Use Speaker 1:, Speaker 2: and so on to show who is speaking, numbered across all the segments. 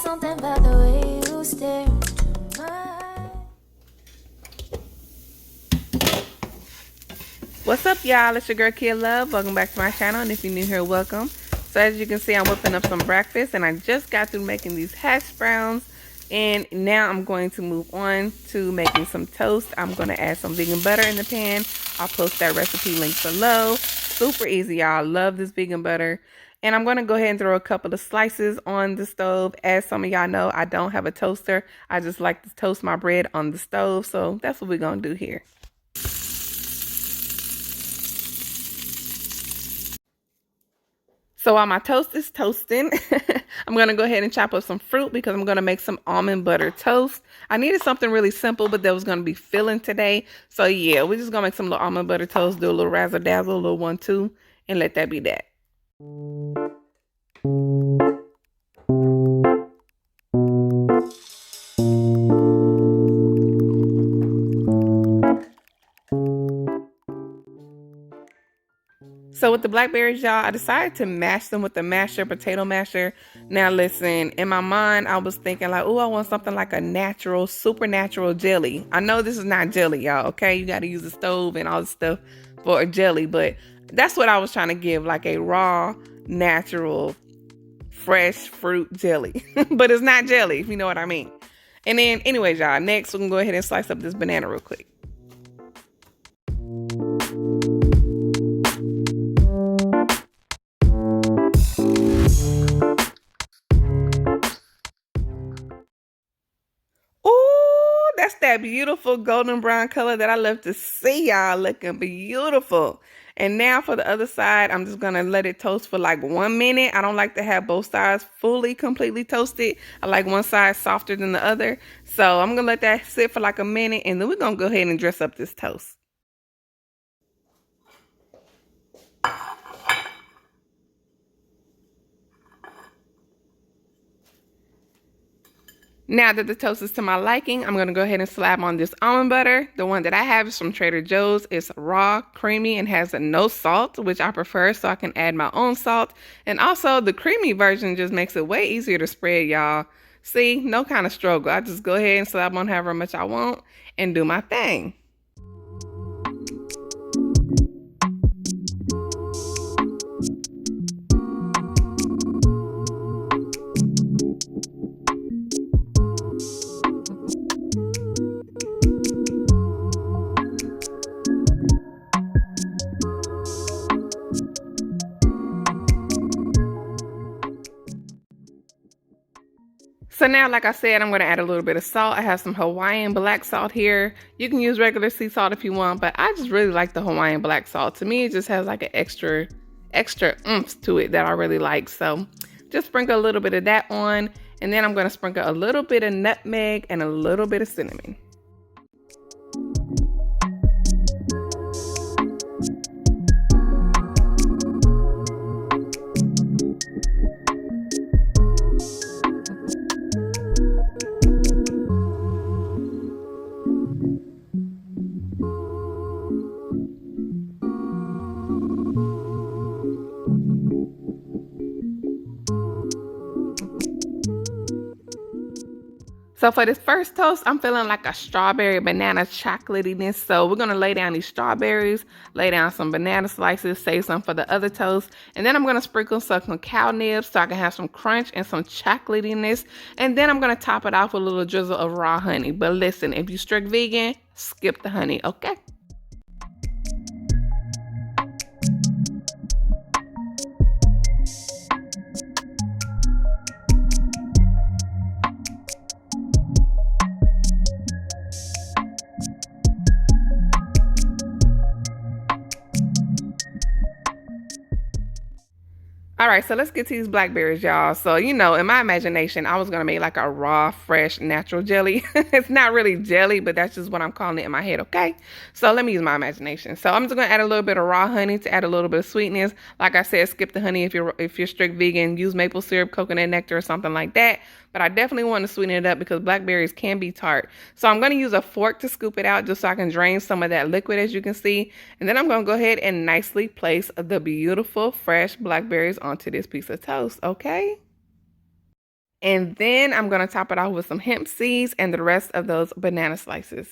Speaker 1: something about the way you stare into my.
Speaker 2: What's up, y'all? It's your girl Kid Love. Welcome back to my channel, and if you're new here, welcome. So as you can see, I'm whipping up some breakfast, and I just got through making these hash browns, and now I'm going to move on to making some toast. I'm going to add some vegan butter in the pan. I'll post that recipe link below. Super easy, y'all. Love this vegan butter. And I'm going to go ahead and throw a couple of slices on the stove. As some of y'all know, I don't have a toaster. I just like to toast my bread on the stove, so that's what we're going to do here. So while my toast is toasting, I'm going to go ahead and chop up some fruit because I'm going to make some almond butter toast. I needed something really simple, but that was going to be filling today. So yeah, we're just going to make some little almond butter toast, do a little razzle dazzle, a little 1-2, and let that be that. So with the blackberries, y'all, I decided to mash them with the masher, potato masher. Now listen, in my mind, I was thinking like, oh, I want something like a natural, supernatural jelly. I know this is not jelly, y'all, okay? You got to use the stove and all this stuff for a jelly, but that's what I was trying to give, like a raw, natural, fresh fruit jelly. But it's not jelly, if you know what I mean. And then anyways, y'all, next we're going to go ahead and slice up this banana real quick. That's that beautiful golden brown color that I love to see, y'all, looking beautiful. And now for the other side, I'm just going to let it toast for like 1 minute. I don't like to have both sides completely toasted. I like one side softer than the other. So I'm going to let that sit for like a minute, and then we're going to go ahead and dress up this toast. Now that the toast is to my liking, I'm going to go ahead and slab on this almond butter. The one that I have is from Trader Joe's. It's raw, creamy, and has no salt, which I prefer, so I can add my own salt. And also, the creamy version just makes it way easier to spread, y'all. See, no kind of struggle. I just go ahead and slab on however much I want and do my thing. So now, like I said, I'm going to add a little bit of salt. I have some Hawaiian black salt here. You can use regular sea salt if you want, but I just really like the Hawaiian black salt. To me, it just has like an extra oomph to it that I really like. So just sprinkle a little bit of that on, and then I'm going to sprinkle a little bit of nutmeg and a little bit of cinnamon. So for this first toast, I'm feeling like a strawberry banana chocolatiness. So we're going to lay down these strawberries, lay down some banana slices, save some for the other toast. And then I'm going to sprinkle some cacao nibs so I can have some crunch and some chocolatiness. And then I'm going to top it off with a little drizzle of raw honey. But listen, if you're strict vegan, skip the honey, okay? All right, so let's get to these blackberries, y'all. So, you know, in my imagination, I was going to make like a raw, fresh, natural jelly. It's not really jelly, but that's just what I'm calling it in my head, okay? So let me use my imagination. So I'm just going to add a little bit of raw honey to add a little bit of sweetness. Like I said, skip the honey if you're strict vegan. Use maple syrup, coconut nectar, or something like that. But I definitely want to sweeten it up because blackberries can be tart. So I'm going to use a fork to scoop it out just so I can drain some of that liquid, as you can see. And then I'm going to go ahead and nicely place the beautiful, fresh blackberries onto this piece of toast, okay? And then I'm going to top it off with some hemp seeds and the rest of those banana slices.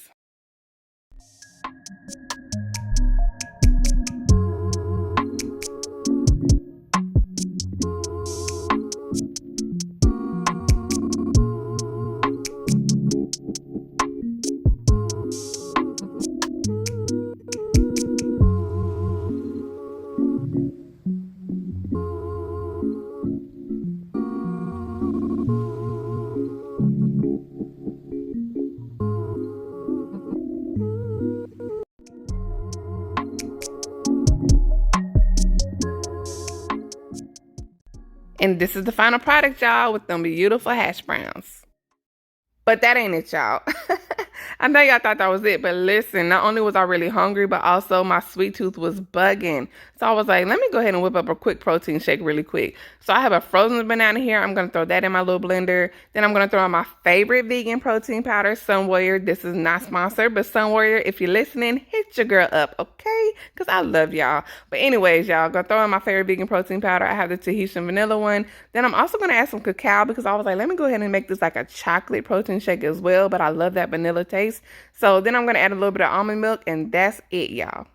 Speaker 2: And this is the final product, y'all, with them beautiful hash browns. But that ain't it, y'all. I know y'all thought that was it, but listen, not only was I really hungry, but also my sweet tooth was bugging. So I was like, let me go ahead and whip up a quick protein shake really quick. So I have a frozen banana here. I'm going to throw that in my little blender. Then I'm going to throw in my favorite vegan protein powder, Sun Warrior. This is not sponsored, but Sun Warrior, if you're listening, hit your girl up, okay? Because I love y'all. But anyways, y'all, going to throw in my favorite vegan protein powder. I have the Tahitian vanilla one. Then I'm also going to add some cacao because I was like, let me go ahead and make this like a chocolate protein shake as well, but I love that vanilla taste. So then I'm going to add a little bit of almond milk, and that's it, y'all.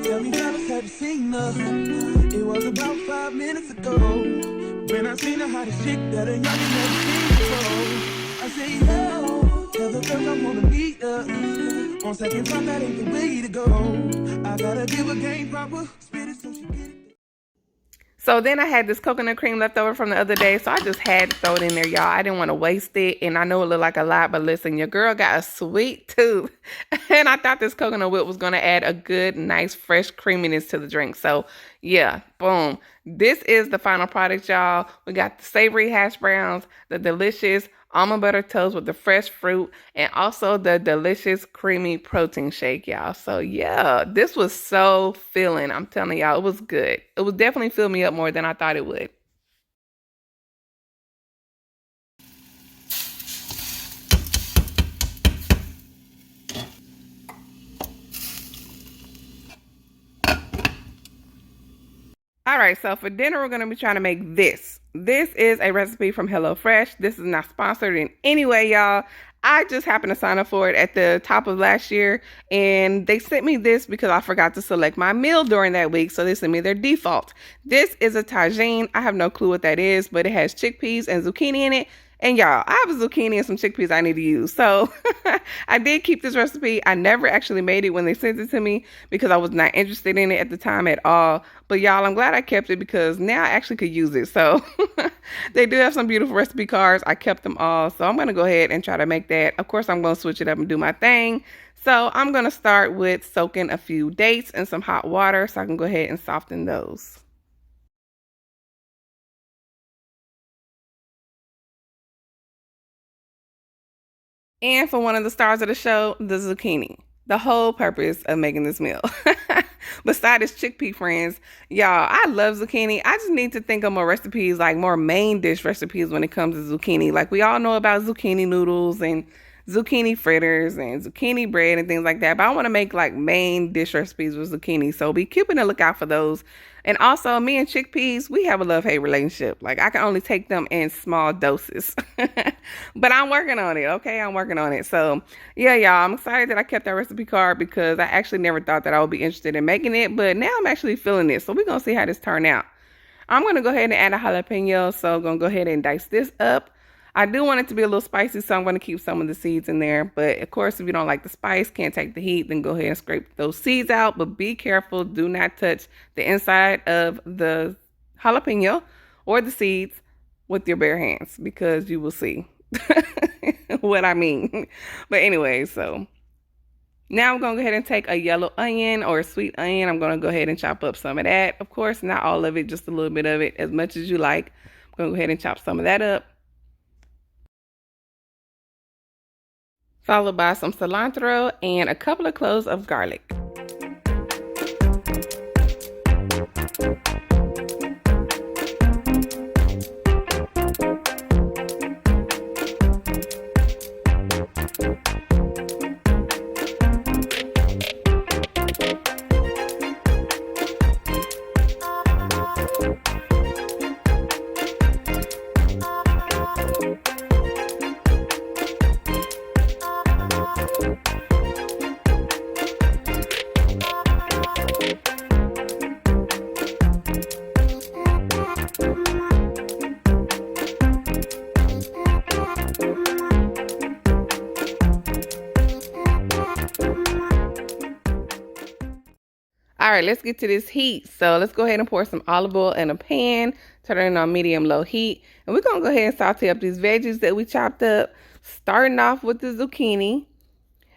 Speaker 3: Tell me how to type of singer. It was about 5 minutes ago when I seen the hottest chick that a young never seen before. I say, yo, tell the girls I wanna meet her. On second thought, that ain't the way to go. I gotta give a game proper, spit it so she get it.
Speaker 2: So then I had this coconut cream left over from the other day, so I just had to throw it in there, y'all. I didn't want to waste it, and I know it looked like a lot, but listen, your girl got a sweet tooth, and I thought this coconut whip was going to add a good, nice, fresh creaminess to the drink. So yeah, boom. This is the final product, y'all. We got the savory hash browns, the delicious almond butter toast with the fresh fruit, and also the delicious creamy protein shake, y'all. So yeah, this was so filling. I'm telling y'all, it was good. It would definitely fill me up more than I thought it would. All right, so for dinner, we're going to be trying to make this. This is a recipe from HelloFresh. This is not sponsored in any way, y'all. I just happened to sign up for it at the top of last year, and they sent me this because I forgot to select my meal during that week, so they sent me their default. This is a tagine. I have no clue what that is, but it has chickpeas and zucchini in it. And y'all, I have a zucchini and some chickpeas I need to use. So I did keep this recipe. I never actually made it when they sent it to me because I was not interested in it at the time at all. But y'all, I'm glad I kept it because now I actually could use it. So they do have some beautiful recipe cards. I kept them all. So I'm going to go ahead and try to make that. Of course, I'm going to switch it up and do my thing. So I'm going to start with soaking a few dates in some hot water so I can go ahead and soften those. And for one of the stars of the show, the zucchini. The whole purpose of making this meal. Besides its chickpea friends, y'all, I love zucchini. I just need to think of more recipes, like more main dish recipes when it comes to zucchini. Like we all know about zucchini noodles and zucchini fritters and zucchini bread and things like that. But I want to make like main dish recipes with zucchini. So be keeping a lookout for those. And also, me and chickpeas, we have a love-hate relationship. Like, I can only take them in small doses. But I'm working on it, okay? I'm working on it. So, yeah, y'all, I'm excited that I kept that recipe card because I actually never thought that I would be interested in making it. But now I'm actually feeling it. So, we're going to see how this turns out. I'm going to go ahead and add a jalapeno. So, I'm going to go ahead and dice this up. I do want it to be a little spicy, so I'm going to keep some of the seeds in there. But of course, if you don't like the spice, can't take the heat, then go ahead and scrape those seeds out. But be careful. Do not touch the inside of the jalapeno or the seeds with your bare hands because you will see what I mean. But anyway, so now I'm going to go ahead and take a yellow onion or a sweet onion. I'm going to go ahead and chop up some of that. Of course, not all of it, just a little bit of it, as much as you like. I'm going to go ahead and chop some of that up. Followed by some cilantro and a couple of cloves of garlic. All right, let's get to this heat. So let's go ahead and pour some olive oil in a pan, turn it on medium-low heat. And we're going to go ahead and saute up these veggies that we chopped up, starting off with the zucchini.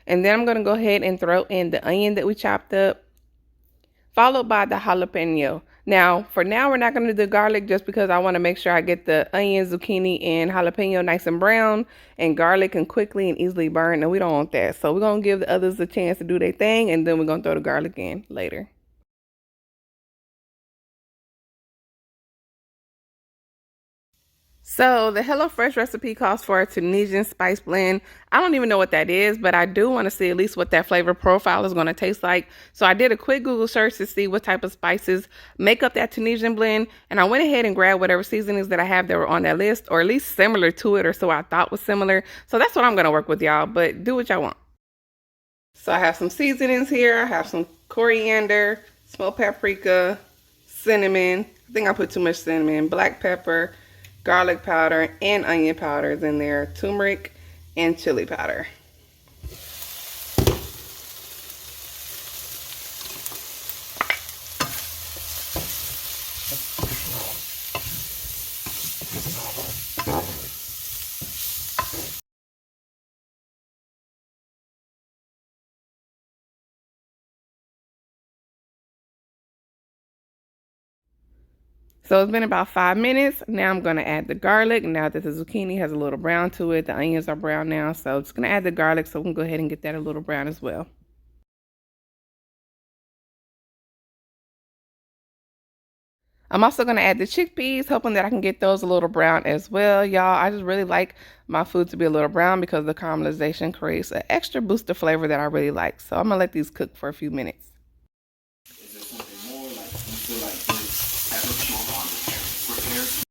Speaker 2: And then I'm going to go ahead and throw in the onion that we chopped up, followed by the jalapeno. Now, for now, we're not going to do the garlic just because I want to make sure I get the onion, zucchini, and jalapeno nice and brown, and garlic can quickly and easily burn, and we don't want that. So we're going to give the others a chance to do their thing, and then we're going to throw the garlic in later. So the HelloFresh recipe calls for a Tunisian spice blend. I don't even know what that is, but I do want to see at least what that flavor profile is going to taste like. So I did a quick Google search to see what type of spices make up that Tunisian blend. And I went ahead and grabbed whatever seasonings that I have that were on that list, or at least similar to it, or so I thought was similar. So that's what I'm going to work with, y'all, but do what y'all want. So I have some seasonings here. I have some coriander, smoked paprika, cinnamon. I think I put too much cinnamon, black pepper, garlic powder, and onion powders in there, turmeric and chili powder. So it's been about 5 minutes. Now I'm going to add the garlic. Now that the zucchini has a little brown to it, the onions are brown now. So I'm just going to add the garlic so we can go ahead and get that a little brown as well. I'm also going to add the chickpeas, hoping that I can get those a little brown as well. Y'all, I just really like my food to be a little brown because the caramelization creates an extra boost of flavor that I really like. So I'm going to let these cook for a few minutes.
Speaker 4: Is there something more, like you feel like this type of smoke on the prepared?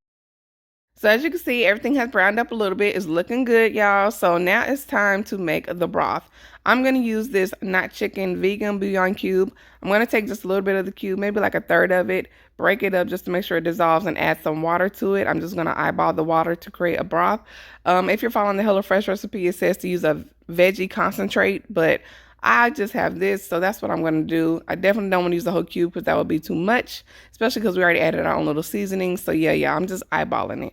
Speaker 2: So as you can see, everything has browned up a little bit. It's looking good, y'all. So now it's time to make the broth. I'm going to use this not chicken vegan bouillon cube. I'm going to take just a little bit of the cube, maybe like a third of it, break it up just to make sure it dissolves, and add some water to it. I'm just going to eyeball the water to create a broth. If you're following the HelloFresh recipe, it says to use a veggie concentrate, but I just have this, so that's what I'm going to do. I definitely don't want to use the whole cube because that would be too much, especially because we already added our own little seasoning. So yeah, I'm just eyeballing it.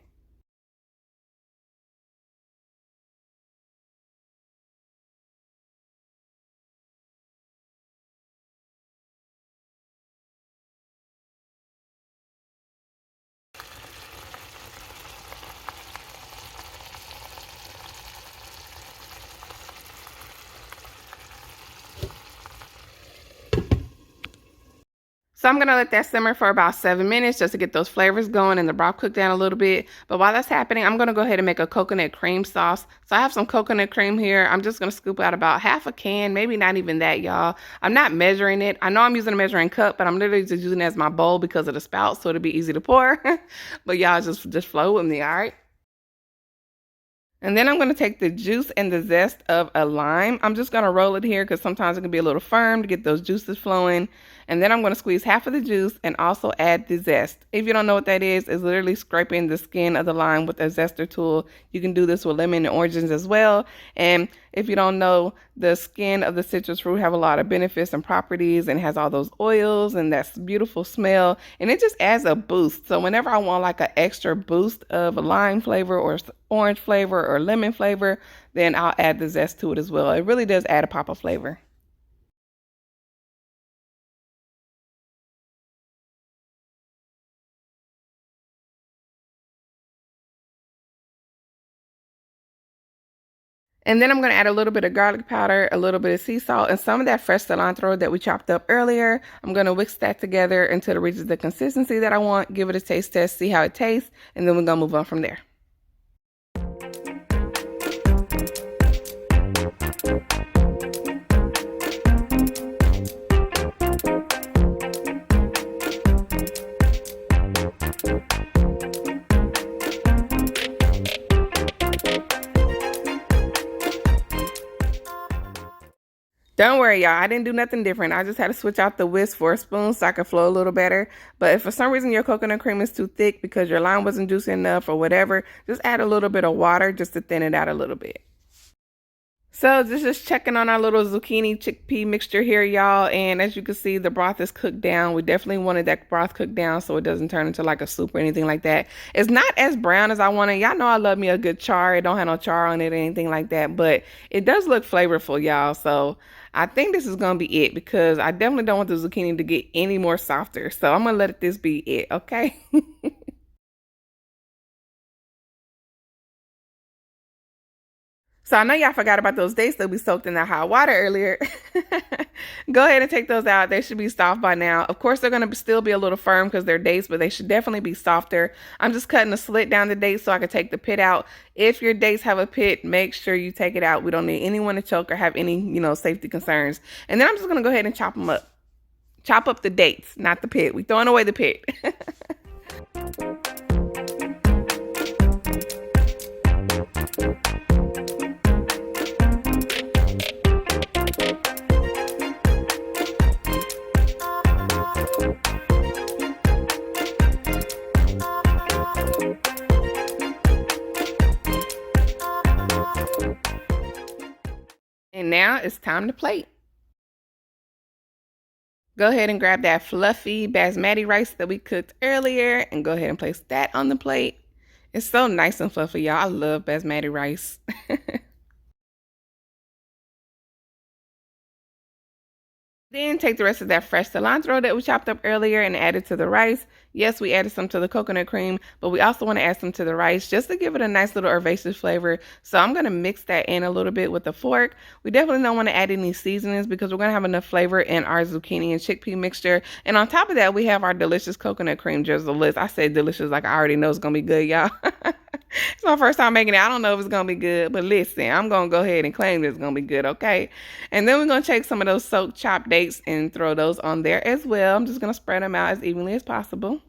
Speaker 2: So I'm going to let that simmer for about 7 minutes just to get those flavors going and the broth cooked down a little bit. But while that's happening, I'm going to go ahead and make a coconut cream sauce. So I have some coconut cream here. I'm just going to scoop out about half a can, maybe not even that, y'all. I'm not measuring it. I know I'm using a measuring cup, but I'm literally just using it as my bowl because of the spout, so it'll be easy to pour. But y'all just flow with me, all right? And then I'm going to take the juice and the zest of a lime. I'm just going to roll it here because sometimes it can be a little firm to get those juices flowing. And then I'm going to squeeze half of the juice and also add the zest. If you don't know what that is, it's literally scraping the skin of the lime with a zester tool. You can do this with lemon and oranges as well. And if you don't know, the skin of the citrus fruit have a lot of benefits and properties and has all those oils and that beautiful smell. And it just adds a boost. So whenever I want like an extra boost of a lime flavor or orange flavor or lemon flavor, then I'll add the zest to it as well. It really does add a pop of flavor. And then I'm going to add a little bit of garlic powder, a little bit of sea salt, and some of that fresh cilantro that we chopped up earlier. I'm going to whisk that together until it reaches the consistency that I want. Give it a taste test, see how it tastes, and then we're going to move on from there. Don't worry, y'all. I didn't do nothing different. I just had to switch out the whisk for a spoon so I could flow a little better. But if for some reason your coconut cream is too thick because your lime wasn't juicy enough or whatever, just add a little bit of water just to thin it out a little bit. So just checking on our little zucchini chickpea mixture here, y'all. And as you can see, the broth is cooked down. We definitely wanted that broth cooked down so it doesn't turn into like a soup or anything like that. It's not as brown as I wanted. Y'all know I love me a good char. It don't have no char on it or anything like that, but it does look flavorful, y'all. So I think this is gonna be it because I definitely don't want the zucchini to get any more softer. So I'm gonna let this be it, okay? So I know y'all forgot about those dates that we soaked in that hot water earlier. Go ahead and take those out. They should be soft by now. Of course, they're going to still be a little firm because they're dates, but they should definitely be softer. I'm just cutting a slit down the dates so I can take the pit out. If your dates have a pit, make sure you take it out. We don't need anyone to choke or have any, safety concerns. And then I'm just going to go ahead and chop them up. Chop up the dates, not the pit. We throwing away the pit. And now it's time to plate. Go ahead and grab that fluffy basmati rice that we cooked earlier and go ahead and place that on the plate. It's so nice and fluffy, y'all. I love basmati rice. Then take the rest of that fresh cilantro that we chopped up earlier and add it to the rice. Yes, we added some to the coconut cream, but we also want to add some to the rice just to give it a nice little herbaceous flavor. So I'm going to mix that in a little bit with a fork. We definitely don't want to add any seasonings because we're going to have enough flavor in our zucchini and chickpea mixture. And on top of that, we have our delicious coconut cream drizzle. I said delicious like I already know it's going to be good, y'all. It's my first time making it. I don't know if it's going to be good, but listen, I'm going to go ahead and claim it's going to be good, okay? And then we're going to take some of those soaked chopped dates and throw those on there as well. I'm just going to spread them out as evenly as possible.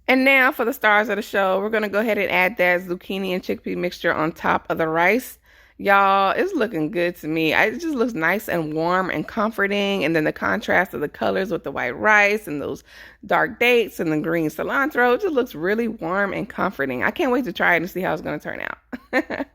Speaker 2: And now for the stars of the show, we're going to go ahead and add that zucchini and chickpea mixture on top of the rice. Y'all, it's looking good to me. It just looks nice and warm and comforting. And then the contrast of the colors with the white rice and those dark dates and the green cilantro, it just looks really warm and comforting. I can't wait to try it and see how it's going to turn out.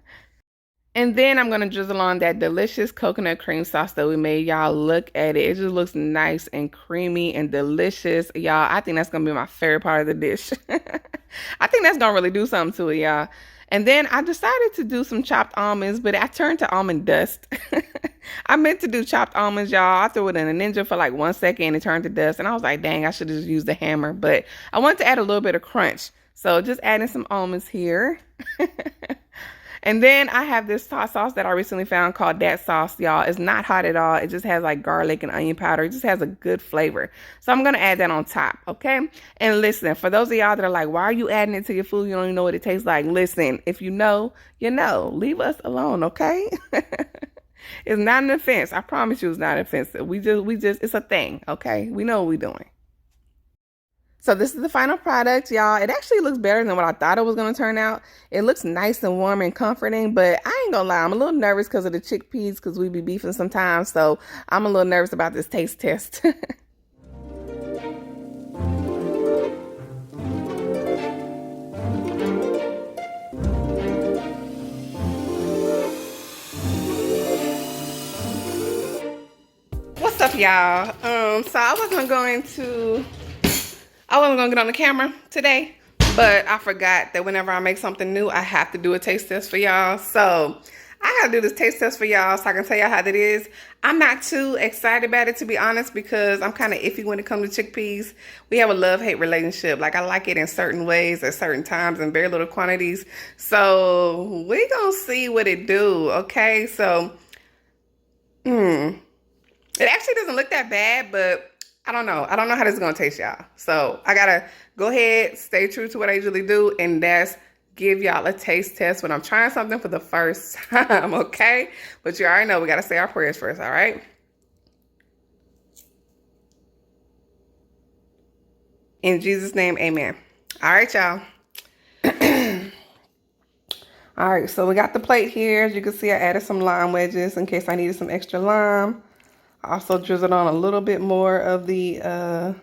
Speaker 2: And then I'm going to drizzle on that delicious coconut cream sauce that we made. Y'all, look at it. It just looks nice and creamy and delicious. Y'all, I think that's going to be my favorite part of the dish. I think that's going to really do something to it, y'all. And then I decided to do some chopped almonds, but I turned to almond dust. I meant to do chopped almonds, y'all. I threw it in a Ninja for like 1 second and it turned to dust. And I was like, dang, I should have just used the hammer. But I wanted to add a little bit of crunch. So just adding some almonds here. And then I have this hot sauce that I recently found called that sauce, y'all. It's not hot at all. It just has like garlic and onion powder. It just has a good flavor. So I'm going to add that on top, okay? And listen, for those of y'all that are like, why are you adding it to your food? You don't even know what it tastes like. Listen, if you know, you know. Leave us alone, okay? It's not an offense. I promise you it's not offensive. We just, it's a thing, okay? We know what we're doing. So this is the final product, y'all. It actually looks better than what I thought it was going to turn out. It looks nice and warm and comforting, but I ain't gonna lie. I'm a little nervous because of the chickpeas because we be beefing sometimes. So I'm a little nervous about this taste test. What's up, y'all? So I wasn't going to get on the camera today, but I forgot that whenever I make something new, I have to do a taste test for y'all. So I gotta do this taste test for y'all so I can tell y'all how that is. I'm not too excited about it, to be honest, because I'm kind of iffy when it comes to chickpeas. We have a love-hate relationship. Like, I like it in certain ways at certain times in very little quantities. So we gonna see what it do, okay? So, it actually doesn't look that bad, but I don't know. I don't know how this is going to taste, y'all. So I got to go ahead, stay true to what I usually do, and that's give y'all a taste test when I'm trying something for the first time, okay? But you already know we got to say our prayers first, all right? In Jesus' name, amen. All right, y'all. All right, so we got the plate here. As you can see, I added some lime wedges in case I needed some extra lime. I also drizzled on a little bit more of the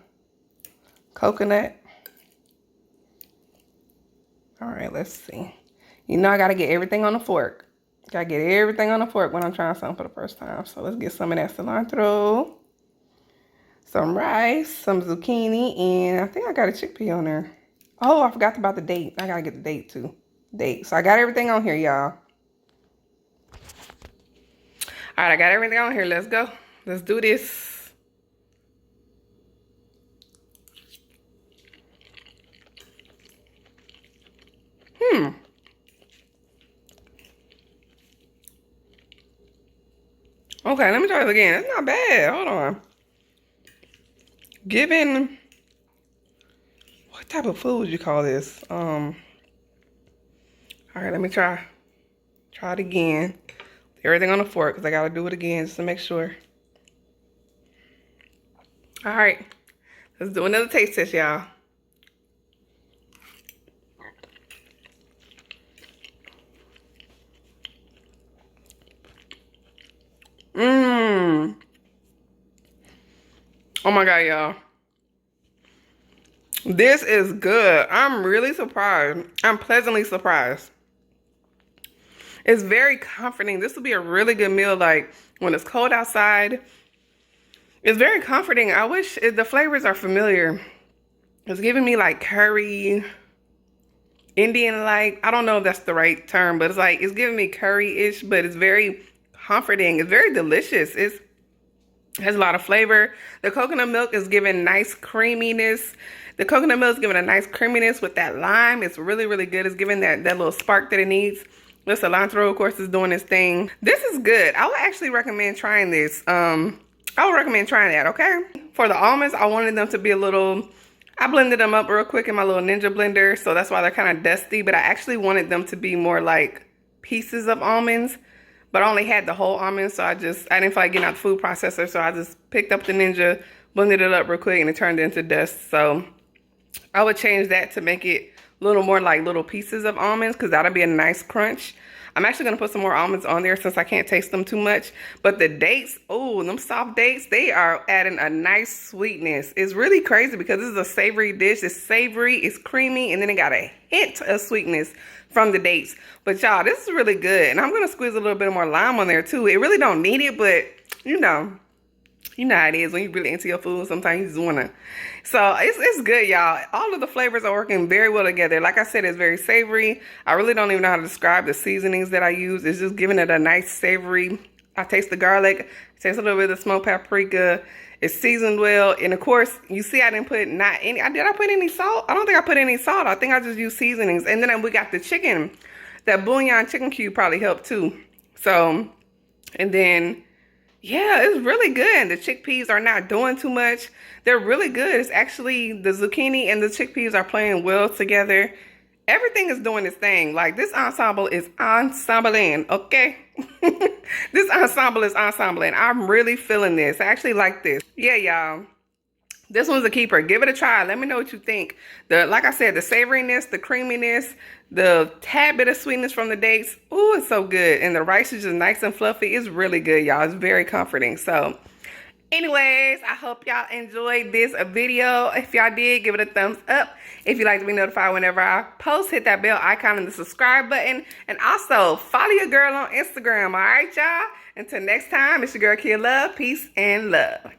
Speaker 2: coconut. All right, let's see. You know I gotta get everything on the fork. Gotta get everything on the fork when I'm trying something for the first time. So let's get some of that cilantro, some rice, some zucchini, and I think I got a chickpea on there. Oh, I forgot about the date. I gotta get the date too. Date. So I got everything on here, y'all. All right, I got everything on here. Let's go. Let's do this. Okay, let me try this again. It's not bad. Hold on. Given, what type of food would you call this? All right, let me try it again. Everything on the fork, because I got to do it again just to make sure. All right, let's do another taste test, y'all. Oh my God, y'all. This is good. I'm really surprised. I'm pleasantly surprised. It's very comforting. This will be a really good meal, like when it's cold outside. It's very comforting. I wish the flavors are familiar. It's giving me like curry, Indian-like. I don't know if that's the right term, but it's giving me curry-ish, but it's very comforting. It's very delicious. It has a lot of flavor. The coconut milk is giving nice creaminess. The coconut milk is giving a nice creaminess with that lime. It's really, really good. It's giving that little spark that it needs. The cilantro, of course, is doing its thing. This is good. I would actually recommend trying this. I would recommend trying that, okay? For the almonds, I wanted them to be a little... I blended them up real quick in my little Ninja blender, so that's why they're kind of dusty. But I actually wanted them to be more like pieces of almonds. But I only had the whole almonds, so I didn't feel like getting out the food processor, so I just picked up the Ninja, blended it up real quick, and it turned into dust. So I would change that to make it a little more like little pieces of almonds, because that'll be a nice crunch. I'm actually going to put some more almonds on there since I can't taste them too much. But the dates, oh, them soft dates, they are adding a nice sweetness. It's really crazy because this is a savory dish. It's savory, it's creamy, and then it got a hint of sweetness from the dates. But y'all, this is really good. And I'm going to squeeze a little bit more lime on there too. It really don't need it, but you know how it is when you're really into your food. Sometimes you just want to. So it's good, y'all. All of the flavors are working very well together. Like I said, it's very savory. I really don't even know how to describe the seasonings that I use. It's just giving it a nice savory. I taste the garlic. I taste a little bit of the smoked paprika. It's seasoned well. And of course, you see I didn't put did I put any salt? I don't think I put any salt. I think I just used seasonings. And then we got the chicken. That bouillon chicken cube probably helped too. So, and then... yeah, it's really good. The chickpeas are not doing too much. They're really good. It's actually the zucchini and the chickpeas are playing well together. Everything is doing its thing. Like this ensemble is ensembling, okay? This ensemble is ensembling. I'm really feeling this. I actually like this. Yeah, y'all. This one's a keeper. Give it a try. Let me know what you think. Like I said, the savoriness, the creaminess, the tad bit of sweetness from the dates. Ooh, it's so good. And the rice is just nice and fluffy. It's really good, y'all. It's very comforting. So, anyways, I hope y'all enjoyed this video. If y'all did, give it a thumbs up. If you'd like to be notified whenever I post, hit that bell icon and the subscribe button. And also, follow your girl on Instagram. All right, y'all? Until next time, it's your girl, Kia Love. Peace and love.